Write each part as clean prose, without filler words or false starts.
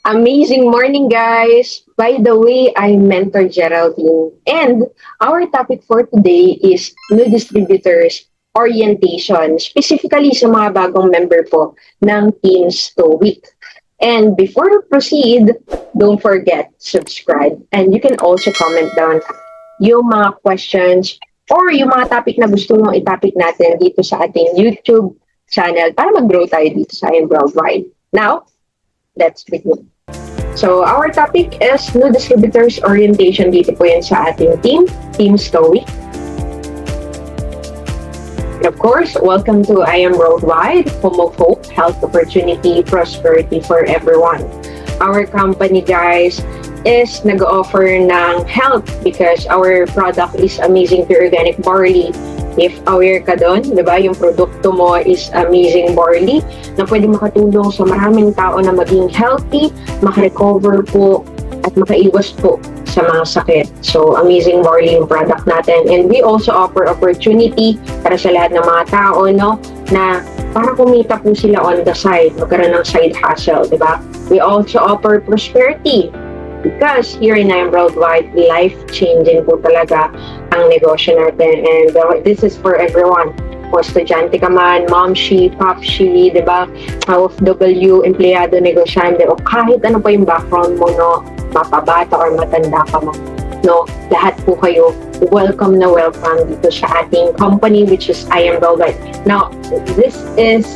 Amazing morning, guys! By the way, I'm Mentor Geraldine, and our topic for today is new distributors orientation, specifically sa mga bagong member po ng Team Stoic. And before we proceed, don't forget, subscribe. And you can also comment down yung mga questions or yung mga topic na gusto mong itapik natin dito sa ating YouTube channel para mag-grow tayo dito sa IM Worldwide. Now, let's begin. So, our topic is new distributors orientation. Dito po yan sa ating Team Stoic. And of course, welcome to I Am Worldwide, home of hope, health, opportunity, prosperity for everyone. Our company, guys, is nag-offer ng health because our product is amazing pure organic barley. If aware ka doon, di ba, yung produkto mo is amazing barley na pwede makatulong sa maraming tao na maging healthy, makarecover po, at makaiwas po sa mga sakit. So, amazing barley yung product natin. And we also offer opportunity para sa lahat ng mga tao, no, na para kumita po sila on the side, magkaroon ng side hustle, di ba? We also offer prosperity. Because here in I'm Worldwide, life-changing po talaga ang negosyo natin. And this is for everyone. Kung estudyante ka man, momshi, popshi, di ba? OFW, empleyado, negosyante, o kahit ano pa yung background mo, no? Mapabata or matanda ka mo. No? Lahat po kayo, welcome na welcome dito sa ating company, which is I Am Worldwide. Now, this is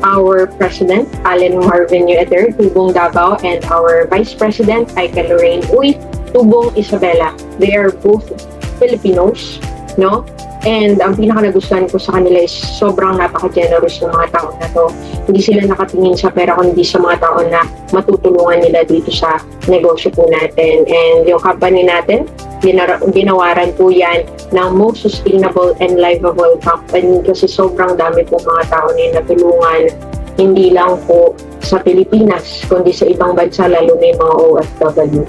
our President, Allen Marvin Ueter, Tubong Davao, and our Vice President, Aika Lorraine Uy, Tubong Isabela. They are both Filipinos, no? And ang pinaka-nagustuhan ko sa kanila is sobrang napaka-generous ng mga tao na to. Hindi sila nakatingin sa pera kundi sa mga tao na matutulungan nila dito sa negosyo po natin. And yung company natin, ginawaran po yan ng most sustainable and livable company kasi sobrang dami po mga tao na natulungan, hindi lang po sa Pilipinas, kundi sa ibang bansa, lalo na yung mga OFW.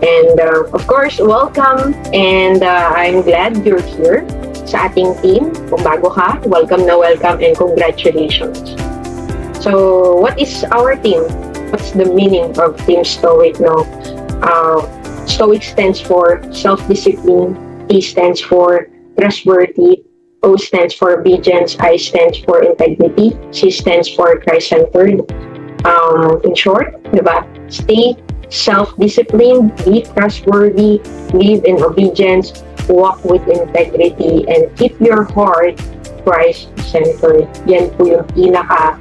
And of course, welcome, and I'm glad you're here sa ating team. Kung bago ka, welcome na welcome and congratulations. So, what is our team? What's the meaning of Team Stoic? No? Stoic stands for self-discipline, T stands for trustworthy, O stands for obedience, I stands for integrity, C stands for Christ-centered. In short, diba? Stay self-disciplined, be trustworthy, live in obedience, walk with integrity, and keep your heart Christ-centered. Yan po yung pinaka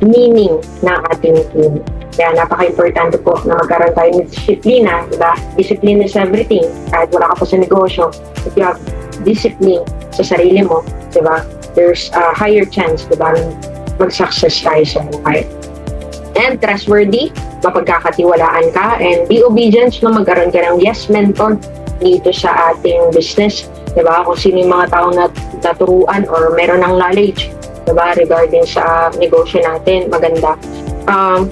meaning ng ating team. Kaya napaka-importante po na magkaroon tayo ng disiplina, diba? Discipline is everything. Kahit wala ka po sa negosyo, if you have discipline sa sarili mo, diba? There's a higher chance, diba? Mag-success tayo sa buhay. And trustworthy, mapagkakatiwalaan ka, and be obedient na magkaroon ka ng yes mentor dito sa ating business, diba? Kung sino yung mga taong naturuan or meron ng knowledge, diba? Regarding sa negosyo natin, maganda.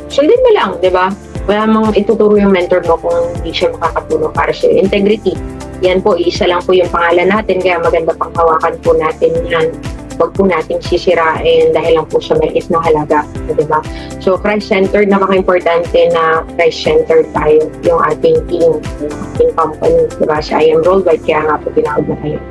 Sundin mo lang, di ba? Wala mong ituturo yung mentor mo kung hindi siya makakatulong para sa integrity. Yan po, isa lang po yung pangalan natin, kaya maganda pang hawakan po natin yan. Huwag po nating sisirain dahil lang po sa maliit na halaga, di ba? So, Christ-centered, napaka-importante na Christ-centered tayo, yung ating team, yung ating company, di ba? Sa I Am Worldwide, kaya nga po tinawag na kayo.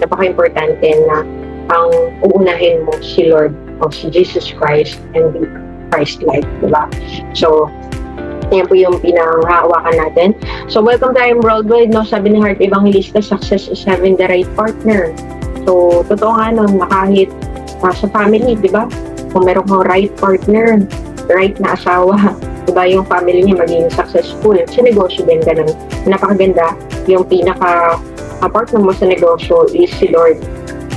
Napaka-importante na ang uunahin mo si Lord o si Jesus Christ and be Christ-like, diba? So, yan po yung pinanghahawakan natin. So, welcome to I Am Worldwide, no? Sabi ni Heart Evangelista, success is having the right partner. So, totoo nga nun, kahit sa family, diba? Kung meron kang right partner, right na asawa, diba? Yung family niya maging successful. Sa negosyo din, ganun. Napakaganda, yung pinaka-partner mo sa negosyo is si Lord.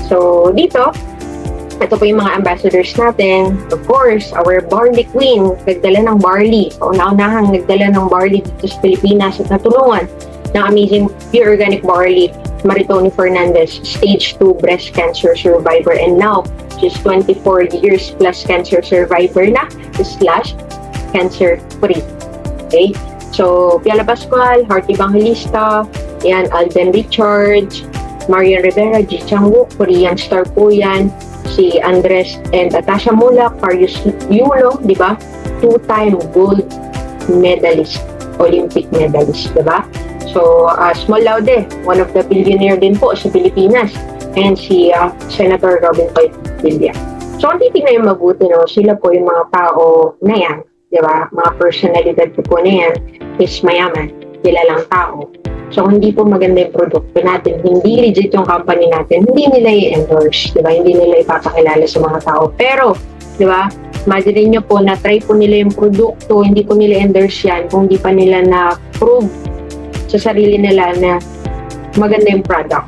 So, dito, ito po yung mga ambassadors natin. Of course, our barley queen, nagdala ng barley. Kauna-unahang nagdala ng barley dito sa Pilipinas at natulungan ng amazing pure organic barley, Maritoni Fernandez, stage 2 breast cancer survivor, and now she's 24 years plus cancer survivor na / cancer free. Okay? So, Piala Pascual, Heart Evangelista, yan, Alden Richards, Marian Rivera, Ji Chang-wook, Korean star po yan, si Andres and Atasha Mulak, Parius Yulo, di ba? 2-time gold medalist, Olympic medalist, diba? So, Small Laude, one of the billionaire din po sa Pilipinas, and si Senator Robin Hood Villa. So, kung titignan yung mabuti, no, sila po yung mga tao na yan, diba? Mga personalidad po na yan is mayaman, kilalang tao. So, hindi po maganda yung produkto natin, hindi legit yung company natin, hindi nila i-endorse, diba? Hindi nila ipapakilala sa mga tao. Pero, diba? Imagine nyo po na try po nila yung produkto, hindi po nila endorse yan kung hindi pa nila na-prove sa sarili nila na maganda yung product.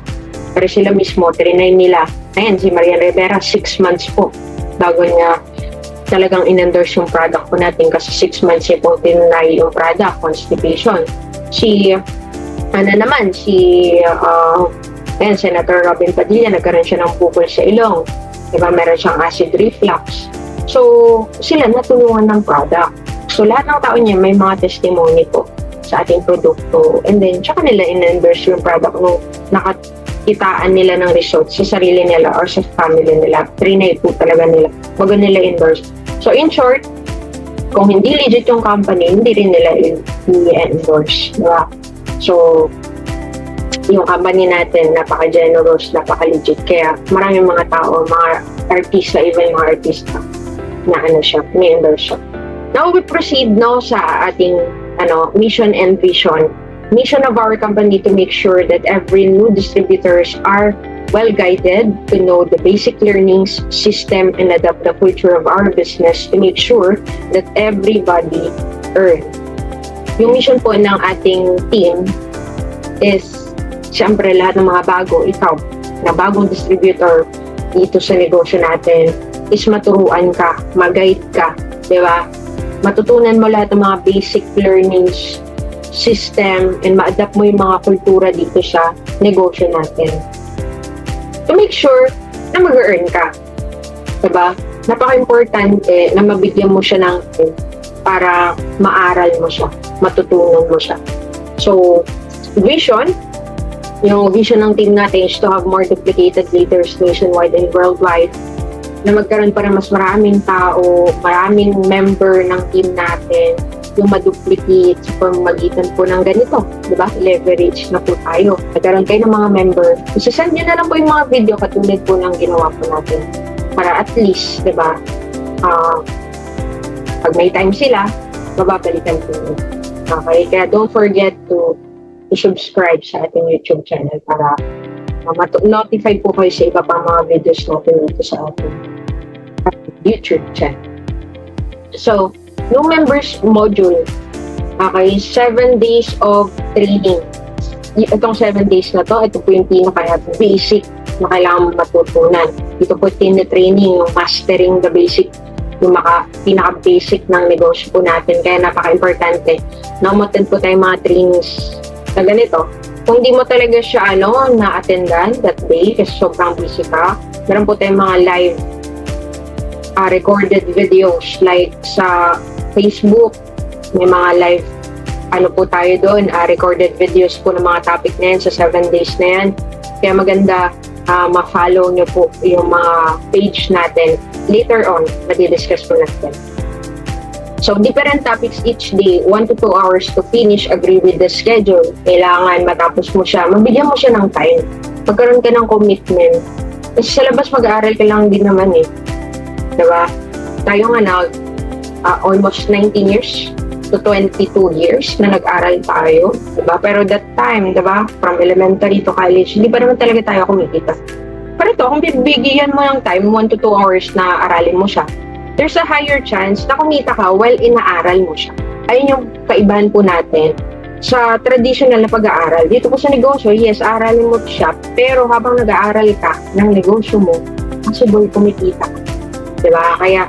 Pero sila mismo, trinay nila. Ayan, si Marian Rivera, 6 months po bago niya talagang in-endorse yung product po natin kasi 6 months niya po tinry yung product, constipation. Si Senator Robin Padilla, nagkaroon siya ng bukol sa ilong. Diba, meron siyang acid reflux. So, sila natulungan ng product. So, lahat ng tao niya may mga testimony po sa ating produkto. And then, tsaka nila in-endorse yung product nung nakakitaan nila ng results sa sarili nila or sa family nila. Trinay po talaga nila. Bago nila endorse. So, in short, kung hindi legit yung company, hindi rin nila i-endorse. Diba? So, yung company natin, napaka-generous, napaka-legit. Kaya maraming mga tao, mga artista, even mga artista, na may endorse siya. Now, we proceed sa ating mission and vision. Mission of our company to make sure that every new distributors are well-guided to know the basic learnings system and adapt the culture of our business to make sure that everybody earn. Yung mission po ng ating team is siyempre lahat ng mga bago, ikaw, na bagong distributor dito sa negosyo natin, is maturuan ka, mag-guide ka, di ba? Matutunan mo lahat ng mga basic learnings system and ma-adapt mo yung mga kultura dito sa negosyo natin. To make sure na mag-earn ka. Di ba? Napaka-importante na mabigyan mo siya ng para maaral mo siya, matutunan mo siya. So, vision, yung vision ng team natin is to have more duplicated leaders nationwide and worldwide, na magkaroon pa ng mas maraming tao, maraming member ng team natin, yung maduplicate sa pamamagitan po ng ganito, di ba? Leverage na po tayo. Magkaroon kayo ng mga member. Isasend nyo na lang po yung mga video katulad po ng ginawa po natin. Para at least, di ba, pag may time sila, mababalikan po nyo. Okay? Kaya don't forget to subscribe sa ating YouTube channel para notify po kayo sa iba pang mga videos natin dito sa ating YouTube channel. So, yung members module, okay, 7 days of training. Itong 7 days na to, ito po yung pinaka-basic na kailangan matutunan. Ito po training, yung mastering the basic, yung pinaka-basic ng negosyo po natin. Kaya napaka-importante na umattend po tayo mga trainings na ganito. Kung di mo talaga siya na-attendan that day kasi sobrang busy ka, meron po tayong mga live recorded videos like sa Facebook, may mga live po tayo doon, recorded videos po ng mga topic na yan sa 7 days na yan. Kaya maganda ma-follow nyo po yung mga page natin. Later on, madi-discuss po natin. So, different topics each day, 1 to 2 hours to finish, agree with the schedule. Kailangan matapos mo siya, mabigyan mo siya ng time. Magkaroon ka ng commitment. Kasi sa labas mag-aaral ka lang din naman Diba? Tayo nga na, almost 19 years to 22 years na nag-aral tayo. Diba? Pero that time, diba, from elementary to college, hindi pa naman talaga tayo kumikita. Pero ito, kung bibigyan mo ng time, 1 to 2 hours na aralin mo siya, there's a higher chance na kumita ka while inaaral mo siya. Ayun yung kaibahan po natin sa traditional na pag-aaral. Dito po sa negosyo, yes, aralin mo siya, pero habang nag-aaral ka ng negosyo mo, possible kumikita ka. Diba? Kaya,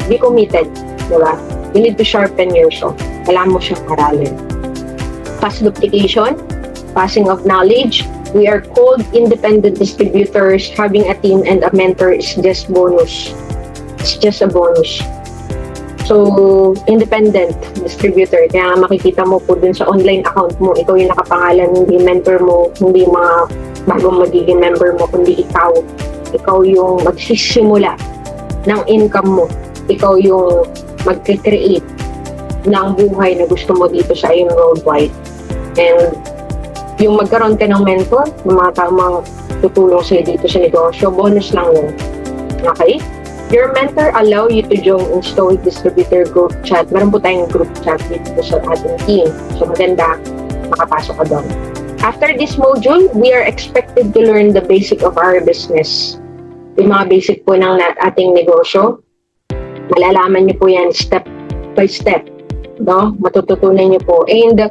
be committed. Diba? You need to sharpen your saw. Kailangan mo siyang aralin. Fast duplication, passing of knowledge. We are called independent distributors. Having a team and a mentor is just bonus. It's just a bonus. So, independent distributor. Kaya makikita mo po dun sa online account mo, ikaw yung nakapangalan, hindi mentor mo, hindi mga bagong magiging member mo, kundi ikaw. Ikaw yung magsisimula ng income mo. Ikaw yung mag-create ng buhay na gusto mo dito sa IM Worldwide. And yung magkaroon ka ng mentor, ng mga tamang tutulong sa'yo dito sa negosyo, bonus lang yun. Okay? Your mentor allow you to join in Stoic Distributor group chat. Meron po tayong group chat dito sa ating team. So maganda, makapasok ka doon. After this module, we are expected to learn the basic of our business. Yung mga basic po ng ating negosyo, malalaman niyo po yan step by step. No? Matututunan niyo po. And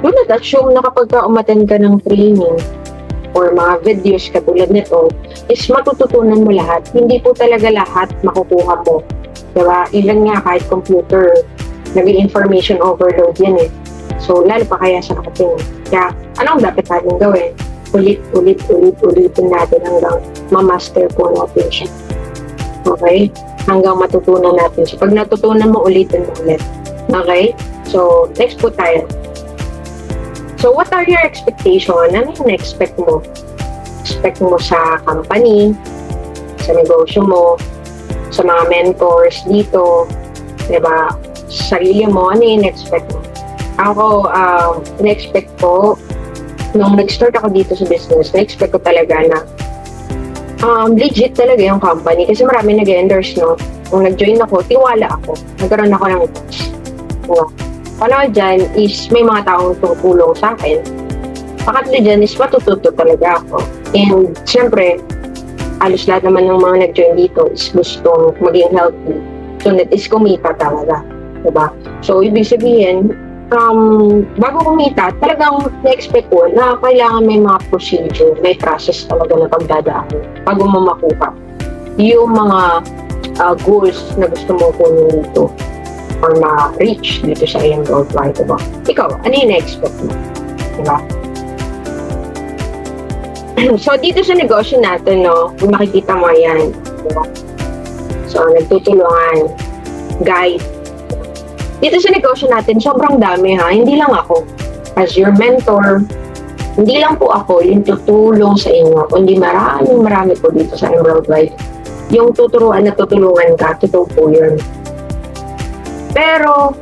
do not assume na kapag umattend ka ng training or mga videos katulad nito, is matututunan mo lahat. Hindi po talaga lahat makukuha mo. Diba? Even nga kahit computer, nag-information overload yan eh. So, lalo pa kaya sa ating. Kaya, anong dapat natin gawin? Ulitin natin hanggang ma-master po natin siya. Okay? Hanggang matutunan natin. So, pag natutunan mo, ulitin mo ulit. Okay? So, next po tayo. So, what are your expectation? Ano yung expect mo? Expect mo sa company, sa negosyo mo, sa mga mentors dito, diba? Sa sarili mo, ano yung expect mo? Ako, na-expect ko, nung nag-start ako dito sa business, na-expect ko talaga na legit talaga yung company kasi marami nag-endorse, no? Nung nag-join ako, tiwala ako. Nagkaroon ako ng trust. No? Ano dyan is may mga taong tutulong sa akin. Pakatlo dyan is matututo talaga ako. And syempre, alos lahat naman ng mga nag-join dito is gustong maging healthy. So, that is kumita talaga. Diba? So, ibig sabihin, bago kumita, talagang na-expect ko na kailangan may mga procedure, may process talaga na pagdadaan bago mo makuha yung mga goals na gusto mo kunin dito or ma-reach dito sa IM Worldwide, diba? Ikaw, ano yung na-expect mo? Diba? So, dito sa negosyo natin, no, kung makikita mo yan, diba? So, nagtutulungan, guide. Dito sa negosyo natin, sobrang dami ha. Hindi lang ako. As your mentor, hindi lang po ako yung tutulong sa inyo, kundi marami po dito sa IM Worldwide. Yung tuturuan na tutulungan ka, totoo po yun. Pero,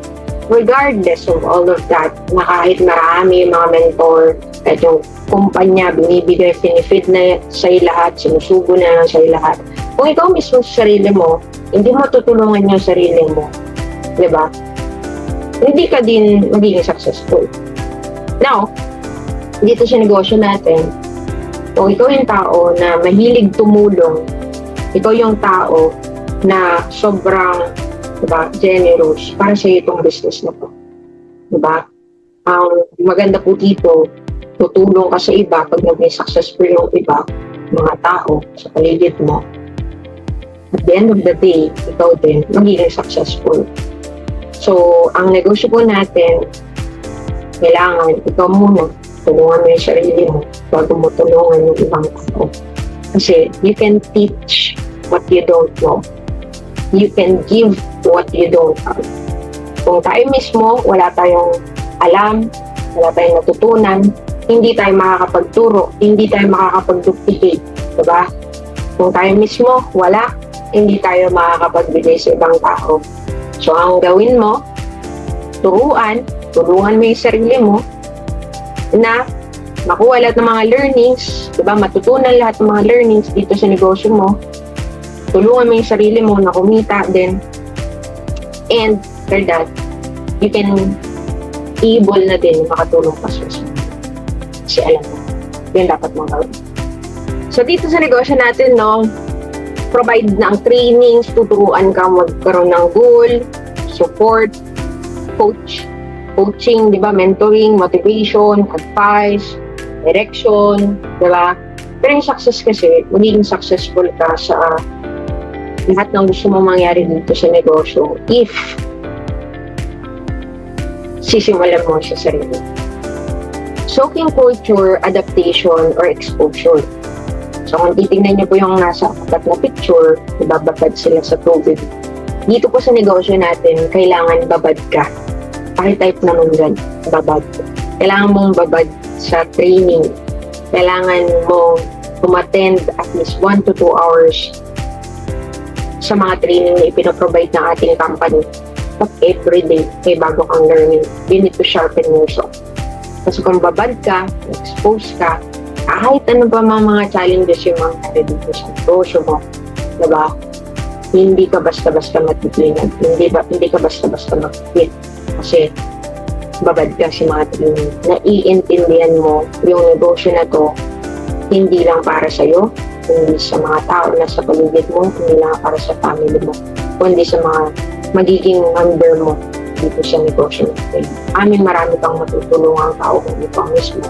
regardless of all of that, na kahit marami mga mentor, kahit yung kumpanya, binibigay, finifeed na sa'yo lahat, sinusubo na lang sa'yo lahat. Kung ikaw mismo sa sarili mo, hindi mo tutulungan yung sarili mo. Diba? Hindi ka din magiging successful. Now, dito sa negosyo natin, kung ikaw yung tao na mahilig tumulong, ikaw yung tao na sobrang, diba, generous para sa itong business na to. Diba? Ang maganda po dito, tutulong ka sa iba pag naging successful yung iba, mga tao sa paligid mo. At the end of the day, ikaw din magiging successful. So, ang negosyo po natin, kailangan ikaw muna, tulungan mo yung sarili mo bago mo tulungan yung ibang tao. Kasi you can teach what you don't know. You can give what you don't have. Kung tayo mismo, wala tayong alam, wala tayong natutunan, hindi tayo makakapagturo, hindi tayo makakapag-duplicate. Diba? Kung tayo mismo, wala, hindi tayo makakapagbigay sa ibang tao. So, ang gawin mo, tulungan mo yung sarili mo na makuha lahat ng mga learnings, diba? Matutunan lahat ng mga learnings dito sa negosyo mo. Tulungan mo yung sarili mo na kumita din. And after that, you can able na din makatulong pa sa sarili. Kasi alam mo, yun dapat mong gawin. So, dito sa negosyo natin, no, provide ng trainings, tuturuan ka magkaroon ng goal, support, coaching, di ba? Mentoring, motivation, advice, direction, di ba? Pero yung success kasi, magiging successful ka sa lahat ng gusto mong mangyari dito sa negosyo if sisimulan mo sa sarili. Soaking culture, adaptation, or exposure. So, kung titignan niyo po yung nasa apat na picture, ibababad sila sa tubig. Dito po sa negosyo natin, kailangan babad ka. Paki-type naman dyan, babad. Kailangan mong babad sa training. Kailangan mong umattend at least 1 to 2 hours sa mga training na ipinoprovide ng ating company. But everyday, may bago kang learning. You need to sharpen yourself. Kasi kung babad ka, expose ka, kahit ano pa mga challenges yung mga dito sa negosyo mo, diba? Hindi ka basta-basta matitinag. Hindi ka basta-basta mag-quit. Kasi babad ka si mga training. Naiintindihan mo yung negosyo na to, hindi lang para sa'yo, hindi sa mga tao na sa paligid mo, hindi lang para sa family mo, kundi sa mga magiging member mo dito sa negosyo natin. Marami kang matutulungan tao kung ikaw mismo.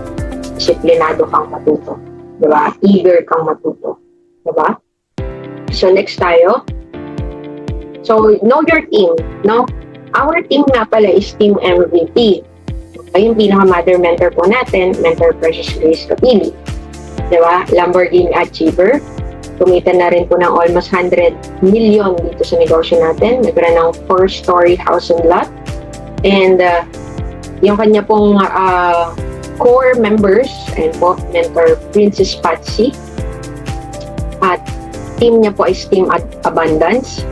Disiplinado kang matuto. Diba? Eager kang matuto. Diba? So, next tayo. So, know your team. No? Our team nga pala is Team MVP. Yung pinaka-mother mentor po natin, Mentor Precious Grace Capili. Diba? Lamborghini Achiever. Kumita na rin po ng almost 100 million dito sa negosyo natin. Nagkaroon ng 4-story house and lot. And yung kanya pong core members, and po, Mentor Princess Patsy. At team niya po is Team Abundance.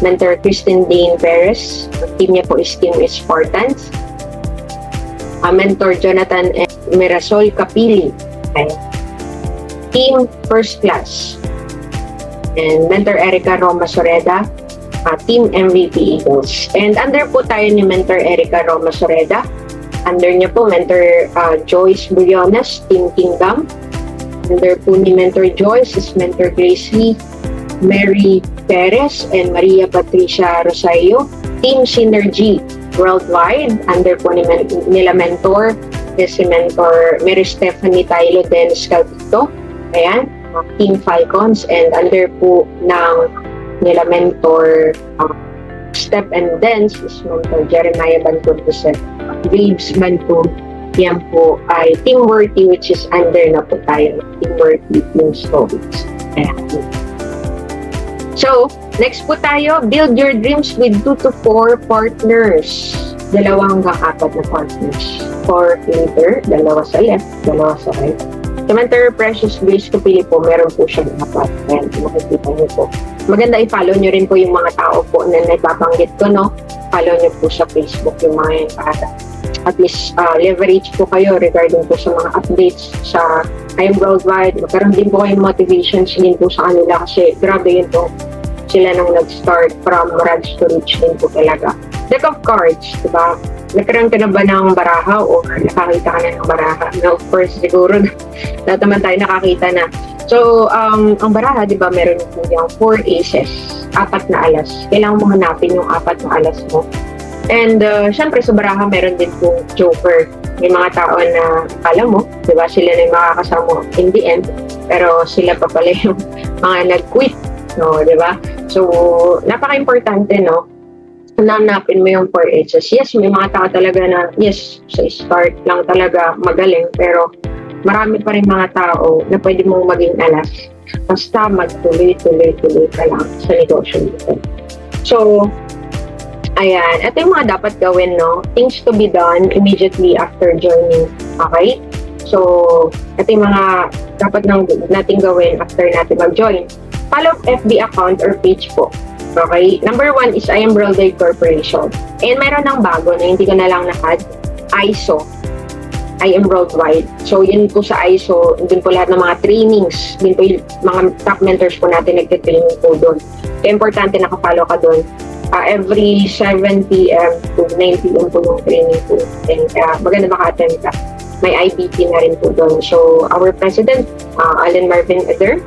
Mentor Kristen Dane Perez. Team niya po is Team Spartans. Mentor Jonathan Mirasol Capili. Okay. Team First Class. And Mentor Erica Roma Soreda, Team MVP Eagles. And under po tayo ni Mentor Erica Roma Soreda. Under niya po Mentor Joyce Briones, Team Kingdom. Under po ni Mentor Joyce is Mentor Grace Lee, Mary Perez, and Maria Patricia Rosario, Team Synergy Worldwide. Under po nila Mentor is si Mentor Mary Stephanie Tailo Dennis Calvito. Ayan. Team Falcons, and under po ng nila Mentor Step and Dance is Mentor Jeremiah Bantun Joseph Graves Bantun. Yan po ay Team Worthy, which is under na po tayo Team Worthy Team Stories. So, next po tayo, build your dreams with 2 to 4 partners. 2 hanggang 4 na partners. 4 later, 2 sa left, 2 sa right. Sa Mentor Precious Grace Capili po, meron po siyang apat. Ayan, makikita niyo po. Maganda i-follow niyo rin po yung mga tao po na nagpapanggit ko, no? Follow niyo po sa Facebook yung mga yan para at least leverage po kayo regarding po sa mga updates sa I Am Worldwide. Magkaroon din po kayong motivations din po sa kanila kasi grabe yun po. Sila nang nag-start from rags to rich din po talaga. Deck of cards, diba? Nagkaroon ka na ba ng baraha o nakakita ka na ng baraha? No, of course, siguro lahat naman tayo nakakita na. So, ang baraha, di ba, meron po yung 4 aces, 4 na alas. Kailangan mo hanapin yung 4 na alas mo. And, syempre, sa baraha, meron din po joker. May mga tao na, alam mo, di ba, sila na yung makakasama in the end, pero sila pa pala yung mga nag-quit, no, di ba? So, napaka-importante, no? Nanapin mo yung 4 aces. Yes, may mga tao talaga na, yes, sa start lang talaga magaling, pero marami pa rin mga tao na pwede mong maging alas. Basta magtuloy-tuloy ka lang sa negosyo nito. So, ayan. Ito yung mga dapat gawin, no? Things to be done immediately after joining. Okay? So, ito yung mga dapat natin gawin after natin mag-join. Follow FB account or page po. Okay? Number 1 is I Am Worldwide Corporation. And meron ng bago na hindi ko na lang na-add. ISO. I Am Worldwide. So, yun po sa ISO, dun po lahat ng mga trainings. Din po yung mga top mentors po natin nagtitraining po doon. So, importante nakapollow ka doon. Every 7 p.m. to 9 p.m. po yung training po. And maganda maka-attend ka. May IBT na rin po doon. So, our President, Alan Marvin Eder,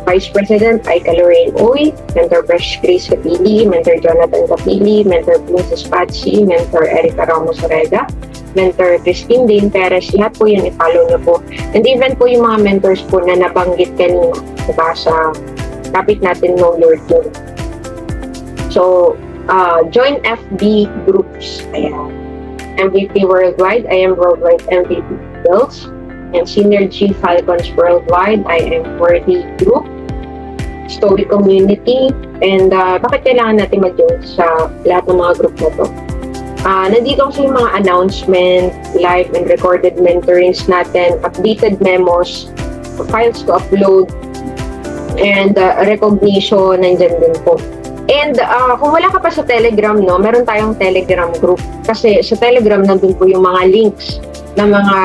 Vice President Aika Lorraine Uy, Mentor Precious Grace Capili, Mentor Jonathan Capili, Mentor Princess Patsy, Mentor Erica Ramos Soreda, Mentor Christine Dane Perez, lahat po yun i-follow nyo po. And even po yung mga mentors po na nabanggit kanina, diba, sa topic natin, Know Your Team. So, join FB groups. Ayan. MVP Worldwide, I Am Worldwide MVP Builds, and Synergy Falcons Worldwide, I Am Worthy Group, Story Community, and bakit kailangan natin mag-join sa lahat ng mga group na to? Nandito kasi yung mga announcement, live and recorded mentorings natin, updated memos, files to upload, and recognition, nandyan din po. And kung wala ka pa sa Telegram, no, meron tayong Telegram group. Kasi sa Telegram, nandun po yung mga links ng mga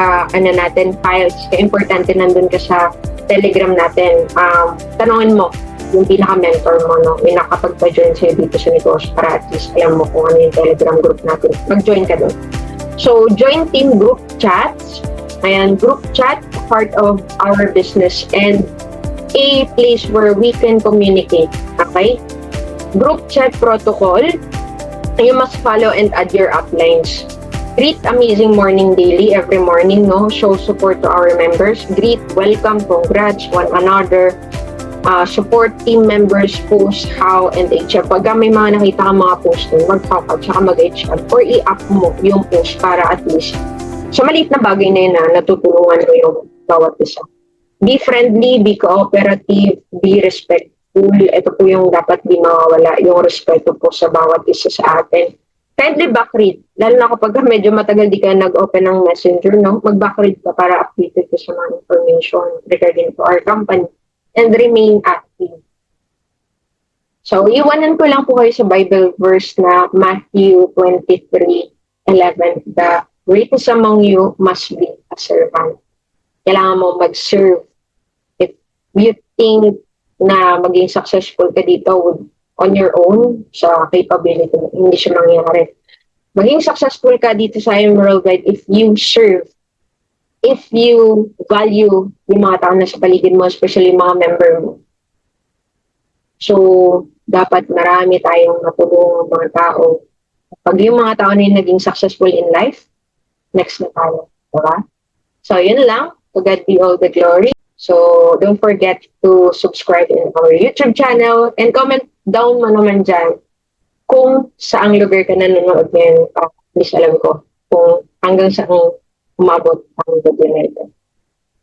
natin, files. Kaya importante nandun ka sa Telegram natin. Tanungin mo yung pinaka-mentor mo, no, may nakapagpa-join sa'yo dito sa negosyo para at least alam mo kung ano yung Telegram group natin. Mag-join ka dun. So, join team group chats. Ayan, group chat, part of our business and a place where we can communicate. Okay? Group chat protocol, you must follow and add your uplines. Greet amazing morning daily every morning, no? Show support to our members. Greet, welcome, congrats one another. Support team members, post, how, and HF. Pag may mga nakita ka mga post nun, mag-top-up, saka mag-HF, or i-up mo yung post para at least sa maliit na bagay na yun na natutulungan mo yung bawat isa. Be friendly, be cooperative, be respectful. Ito po yung dapat di mawawala, yung respeto po sa bawat isa sa atin. Kindly backread, lalo na kapag medyo matagal di ka nag-open ng messenger, no? Mag-backread ka para updated ka sa mga information regarding to our company and remain active. So, iwanan ko lang po kayo sa Bible verse na Matthew 23:11. The greatest among you must be a servant. Kailangan mo mag-serve. If you think na maging successful ka dito on your own, sa capability, hindi siya mangyayari. Maging successful ka dito sa I Am Worldwide if you serve, if you value yung mga tao na sa paligid mo, especially mga member mo. So, dapat marami tayong natulungan mga tao. Pag yung mga tao na yung naging successful in life, next na tayo. Diba? So, yun lang. To God be all the glory. So, don't forget to subscribe in our YouTube channel and comment down mo naman dyan kung saang lugar ka nanonood ngayon. Please alam ko kung hanggang saan umabot ang video na ito.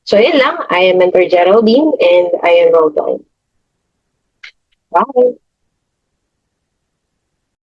So, yun lang. I am Mentor Geraldine and I am Roll Bye!